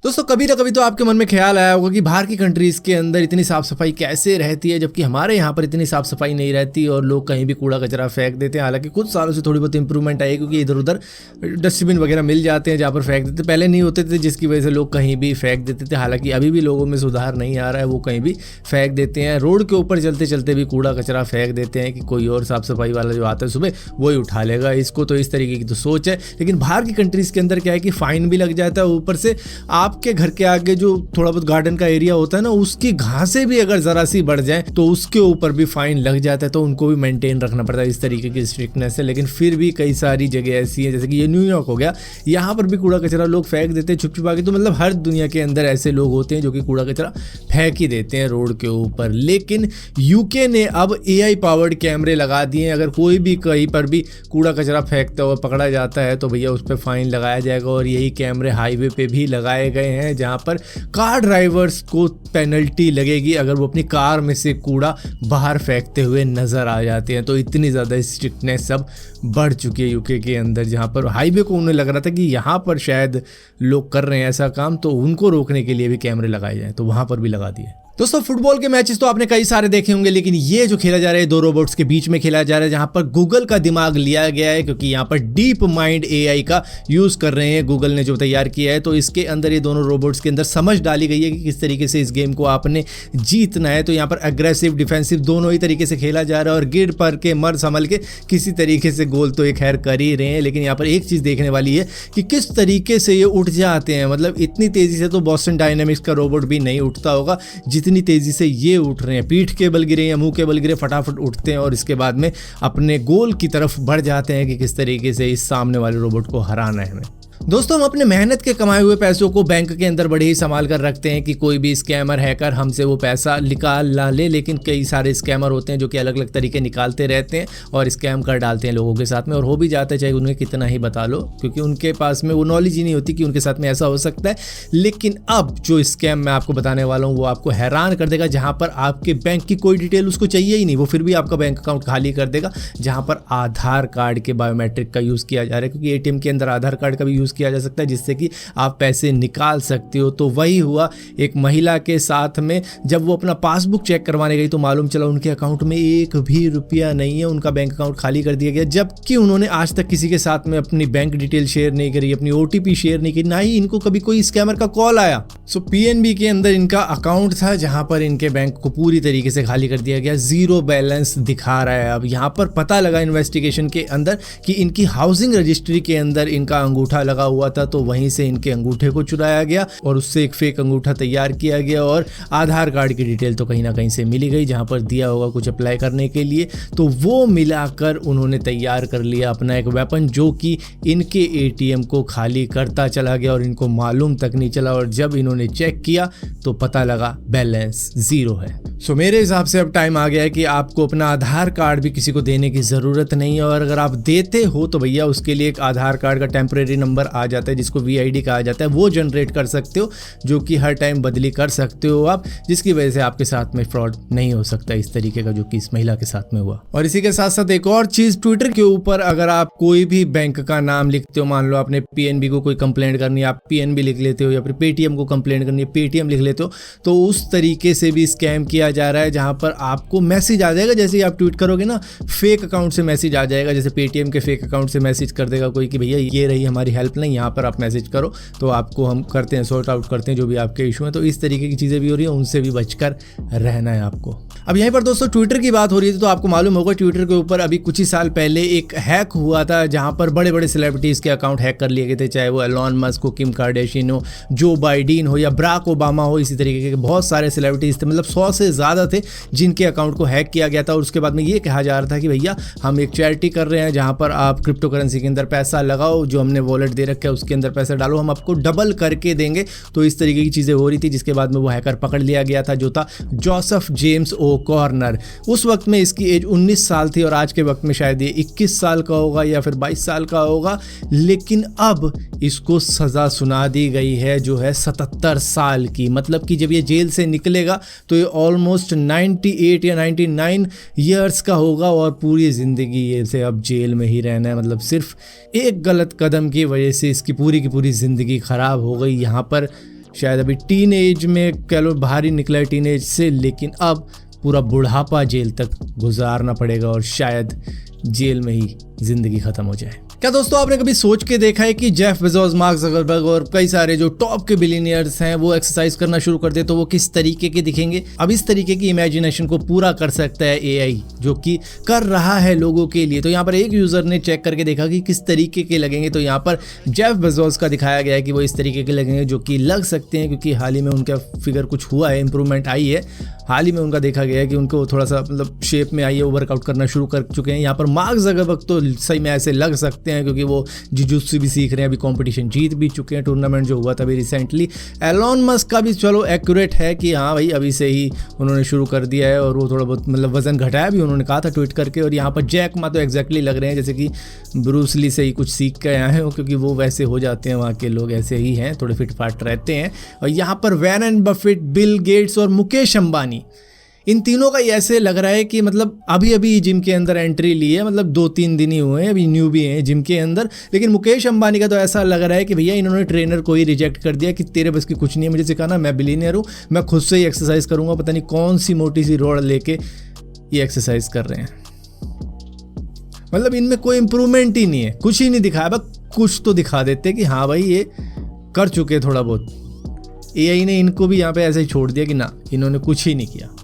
दोस्तों कभी ना कभी तो आपके मन में ख्याल आया होगा कि बाहर की कंट्रीज़ के अंदर इतनी साफ़ सफाई कैसे रहती है, जबकि हमारे यहाँ पर इतनी साफ़ सफाई नहीं रहती और लोग कहीं भी कूड़ा कचरा फेंक देते हैं। हालांकि कुछ सालों से थोड़ी बहुत इंप्रूवमेंट आई है, क्योंकि इधर उधर डस्टबिन वगैरह मिल जाते हैं जहाँ पर फेंक देते, पहले नहीं होते थे, जिसकी वजह से लोग कहीं भी फेंक देते थे। हालांकि अभी भी लोगों में सुधार नहीं आ रहा है, वो कहीं भी फेंक देते हैं। रोड के ऊपर चलते चलते भी कूड़ा कचरा फेंक देते हैं कि कोई और साफ़ सफाई वाला जो आता है सुबह वही उठा लेगा इसको। तो इस तरीके की तो सोच है। लेकिन बाहर की कंट्रीज़ के अंदर क्या है कि फ़ाइन भी लग जाता है, ऊपर से आपके घर के आगे जो थोड़ा बहुत गार्डन का एरिया होता है ना, उसकी घासें भी अगर जरा सी बढ़ जाए तो उसके ऊपर भी फाइन लग जाता है। तो उनको भी मेंटेन रखना पड़ता है, इस तरीके की स्ट्रिक्टनेस है। लेकिन फिर भी कई सारी जगह ऐसी है, जैसे कि ये न्यूयॉर्क हो गया, यहाँ पर भी कूड़ा कचरा लोग फेंक देते हैं छुप छुपा के। तो मतलब हर दुनिया के अंदर ऐसे लोग होते हैं जो कि कूड़ा कचरा फेंक ही देते हैं रोड के ऊपर। लेकिन यूके ने अब AI पावर्ड कैमरे लगा दिए हैं। अगर कोई भी कहीं पर भी कूड़ा कचरा फेंकता हुआ पकड़ा जाता है तो भैया उस पर फाइन लगाया जाएगा। और यही कैमरे हाईवे पे भी लगाए गए हैं, जहाँ पर कार ड्राइवर्स को पेनल्टी लगेगी अगर वो अपनी कार में से कूड़ा बाहर फेंकते हुए नजर आ जाते हैं। तो इतनी ज़्यादा स्ट्रिक्टनेस अब बढ़ चुकी है यूके के अंदर, जहाँ पर हाईवे को उन्हें लग रहा था कि यहाँ पर शायद लोग कर रहे हैं ऐसा काम, तो उनको रोकने के लिए भी कैमरे लगाए जाएं, तो वहाँ पर भी लगा दिए। दोस्तों फुटबॉल के मैचेस तो आपने कई सारे देखे होंगे, लेकिन ये जो खेला जा रहा है दो रोबोट्स के बीच में खेला जा रहा है, जहां पर गूगल का दिमाग लिया गया है, क्योंकि यहां पर डीप माइंड AI का यूज कर रहे हैं गूगल ने जो तैयार किया है। तो इसके अंदर ये दोनों रोबोट्स के अंदर समझ डाली गई है कि किस तरीके से इस गेम को आपने जीतना है। तो यहाँ पर अग्रेसिव डिफेंसिव दोनों ही तरीके से खेला जा रहा है, और गिर पर के मर संभल के किसी तरीके से गोल तो एक खैर कर ही रहे हैं। लेकिन यहाँ पर एक चीज़ देखने वाली है कि किस तरीके से ये उठ जाते हैं। मतलब इतनी तेज़ी से तो बॉस्टन डायनामिक्स का रोबोट भी नहीं उठता होगा जितनी तेज़ी से ये उठ रहे हैं। पीठ के बल गिरे या मुंह के बल गिरे, फटाफट उठते हैं और इसके बाद में अपने गोल की तरफ बढ़ जाते हैं कि किस तरीके से इस सामने वाले रोबोट को हराना है हमें। दोस्तों हम अपने मेहनत के कमाए हुए पैसों को बैंक के अंदर बड़े ही संभाल कर रखते हैं कि कोई भी स्कैमर हैकर हमसे वो पैसा निकाल ना ले। लेकिन कई सारे स्कैमर होते हैं जो कि अलग अलग तरीके निकालते रहते हैं और स्कैम कर डालते हैं लोगों के साथ में, और हो भी जाता है चाहे उन्हें कितना ही बता लो, क्योंकि उनके पास में वो नॉलेज ही नहीं होती कि उनके साथ में ऐसा हो सकता है। लेकिन अब जो स्कैम मैं आपको बताने वाला हूँ वो आपको हैरान कर देगा, जहाँ पर आपके बैंक की कोई डिटेल उसको चाहिए ही नहीं, वो फिर भी आपका बैंक अकाउंट खाली कर देगा। जहाँ पर आधार कार्ड के बायोमेट्रिक का यूज़ किया जा रहा है, क्योंकि ATM के अंदर आधार कार्ड का भी यूज़ किया जा सकता है जिससे कि आप पैसे निकाल सकते हो। तो वही हुआ एक महिला के साथ में, जब वो अपना पासबुक चेक करवाने गई तो मालूम चला उनके अकाउंट में एक भी रुपया नहीं है, उनका बैंक अकाउंट खाली कर दिया गया। जबकि उन्होंने आज तक किसी के साथ में अपनी बैंक डिटेल शेयर नहीं करी, अपनी OTP शेयर नहीं की, ना ही इनको कभी कोई स्कैमर का कॉल आया। सो PNB के अंदर इनका अकाउंट था जहां पर इनके बैंक को पूरी तरीके से खाली कर दिया गया, जीरो बैलेंस दिखा रहा है। अब यहाँ पर पता लगा इन्वेस्टिगेशन के अंदर कि इनकी हाउसिंग रजिस्ट्री के अंदर इनका अंगूठा लगा हुआ था, तो वहीं से इनके अंगूठे को चुराया गया और उससे एक फेक अंगूठा तैयार किया गया। और आधार कार्ड की डिटेल तो कहीं ना कहीं से मिली गई, जहां पर दिया होगा कुछ अप्लाई करने के लिए, तो वो मिलाकर उन्होंने तैयार कर लिया अपना एक वेपन, जो कि इनके ATM को खाली करता चला गया और इनको मालूम तक नहीं चला। और जब इन्होंने चेक किया तो पता लगा बैलेंस जीरो है। सो मेरे हिसाब से अब टाइम आ गया है कि आपको अपना आधार कार्ड भी किसी को देने की ज़रूरत नहीं है, और अगर आप देते हो तो भैया उसके लिए एक आधार कार्ड का टेम्परेरी नंबर आ जाता है जिसको VID कहा जाता है, वो जनरेट कर सकते हो, जो कि हर टाइम बदली कर सकते हो आप, जिसकी वजह से आपके साथ में फ्रॉड नहीं हो सकता इस तरीके का जो कि इस महिला के साथ में हुआ। और इसी के साथ साथ एक और चीज़, ट्विटर के ऊपर अगर आप कोई भी बैंक का नाम लिखते हो, मान लो आपने PNB को कोई कंप्लेंट करनी है, आप PNB लिख लेते हो, या फिर पेटीएम को कंप्लेंट करनी है पेटीएम लिख लेते हो, तो उस तरीके से भी स्कैम किया जा रहा है, जहां पर आपको मैसेज आ जाएगा जैसे ही आप ट्वीट करोगे ना, फेक अकाउंट से मैसेज आ जाएगा। जैसे पेटीएम के फेक अकाउंट से मैसेज कर देगा कोई कि भैया ये रही हमारी हेल्पलाइन, यहाँ पर आप मैसेज करो तो आपको हम करते हैं, सॉर्ट आउट करते हैं जो भी आपके इशू हैं। तो इस तरीके की चीज़ें भी हो रही हैं, उनसे भी बचकर रहना है आपको। अब यहीं पर दोस्तों ट्विटर की बात हो रही थी, तो आपको मालूम होगा ट्विटर के ऊपर अभी कुछ ही साल पहले एक हैक हुआ था, जहां पर बड़े बड़े सेलिब्रिटीज़ के अकाउंट हैक कर लिए गए थे, चाहे वो एलॉन मस्क हो, किम कार्दाशियन हो, जो बाइडेन हो, या बराक ओबामा हो। इसी तरीके के बहुत सारे सेलिब्रिटीज़ थे, मतलब 100 से ज़्यादा थे जिनके अकाउंट को हैक किया गया था। और उसके बाद में ये कहा जा रहा था कि भैया हम एक चैरिटी कर रहे हैं जहाँ पर आप क्रिप्टो करेंसी के अंदर पैसा लगाओ, जो हमने वॉलेट दे रखा है उसके अंदर पैसा डालो, हम आपको डबल करके देंगे। तो इस तरीके की चीज़ें हो रही थी, जिसके बाद में वो हैकर पकड़ लिया गया था, जो था जोसेफ जेम्स ओ'कॉर्नर। उस वक्त में इसकी एज 19 साल थी, और आज के वक्त में शायद ये 21 साल का होगा या फिर 22 साल का होगा। लेकिन अब इसको सज़ा सुना दी गई है जो है 77 साल की। मतलब कि जब ये जेल से निकलेगा तो ये ऑलमोस्ट 98 या 99 ईयर्स का होगा, और पूरी ज़िंदगी ये से अब जेल में ही रहना है। मतलब सिर्फ एक गलत कदम की वजह से इसकी पूरी की पूरी ज़िंदगी ख़राब हो गई। यहाँ पर शायद अभी टीन एज में कह लो बाहर ही निकला है टीन एज से, लेकिन अब पूरा बुढ़ापा जेल तक गुजारना पड़ेगा और शायद जेल में ही ज़िंदगी ख़त्म हो जाए। क्या दोस्तों आपने कभी सोच के देखा है कि जेफ बेजोस, मार्क ज़करबर्ग और कई सारे जो टॉप के बिलियनियर्स हैं वो एक्सरसाइज करना शुरू कर दे तो वो किस तरीके के दिखेंगे? अब इस तरीके की इमेजिनेशन को पूरा कर सकता है एआई, जो कि कर रहा है लोगों के लिए। तो यहाँ पर एक यूज़र ने चेक करके देखा कि किस तरीके के लगेंगे। तो यहाँ पर जेफ बेजोस का दिखाया गया है कि वो इस तरीके के लगेंगे, जो कि लग सकते हैं क्योंकि हाल ही में उनका फिगर कुछ हुआ है, इंप्रूवमेंट आई है। हाल ही में उनका देखा गया है कि उनको थोड़ा सा मतलब शेप में आई है, वर्कआउट करना शुरू कर चुके हैं। यहाँ पर मार्क ज़करबर्ग तो सही में ऐसे लग सकते हैं क्योंकि वो जुजुत्सु भी सीख रहे हैं, अभी कंपटीशन जीत भी चुके हैं, टूर्नामेंट जो हुआ था अभी रिसेंटली। एलॉन मस्क का भी चलो एक्यूरेट है कि हाँ भाई अभी से ही उन्होंने शुरू कर दिया है और वो थोड़ा बहुत मतलब वजन घटाया भी उन्होंने कहा था ट्वीट करके। और यहाँ पर जैक मा तो एग्जैक्टली लग रहे हैं जैसे कि ब्रूस ली से ही कुछ सीख के आए हैं, क्योंकि वो वैसे हो जाते हैं, वहाँ के लोग ऐसे ही हैं, थोड़े फिट फाट रहते हैं। और यहाँ पर वॉरेन बफेट, बिल गेट्स और मुकेश अंबानी, इन तीनों का ऐसे लग रहा है कि मतलब अभी अभी जिम के अंदर एंट्री ली है, मतलब 2-3 दिन ही हुए हैं, अभी न्यू भी हैं जिम के अंदर। लेकिन मुकेश अंबानी का तो ऐसा लग रहा है कि भैया इन्होंने ट्रेनर को ही रिजेक्ट कर दिया कि तेरे बस की कुछ नहीं है मुझे सिखाना, मैं बिलियनियर हूँ, मैं खुद से ही एक्सरसाइज करूँगा। पता नहीं कौन सी मोटी सी रोड लेके ये एक्सरसाइज कर रहे हैं। मतलब इनमें कोई इंप्रूवमेंट ही नहीं है, कुछ ही नहीं दिखाया। बस कुछ तो दिखा देते कि हाँ भाई ये कर चुके थोड़ा बहुत। एआई ने इनको भी यहाँ पे ऐसे ही छोड़ दिया कि ना, इन्होंने कुछ ही नहीं किया।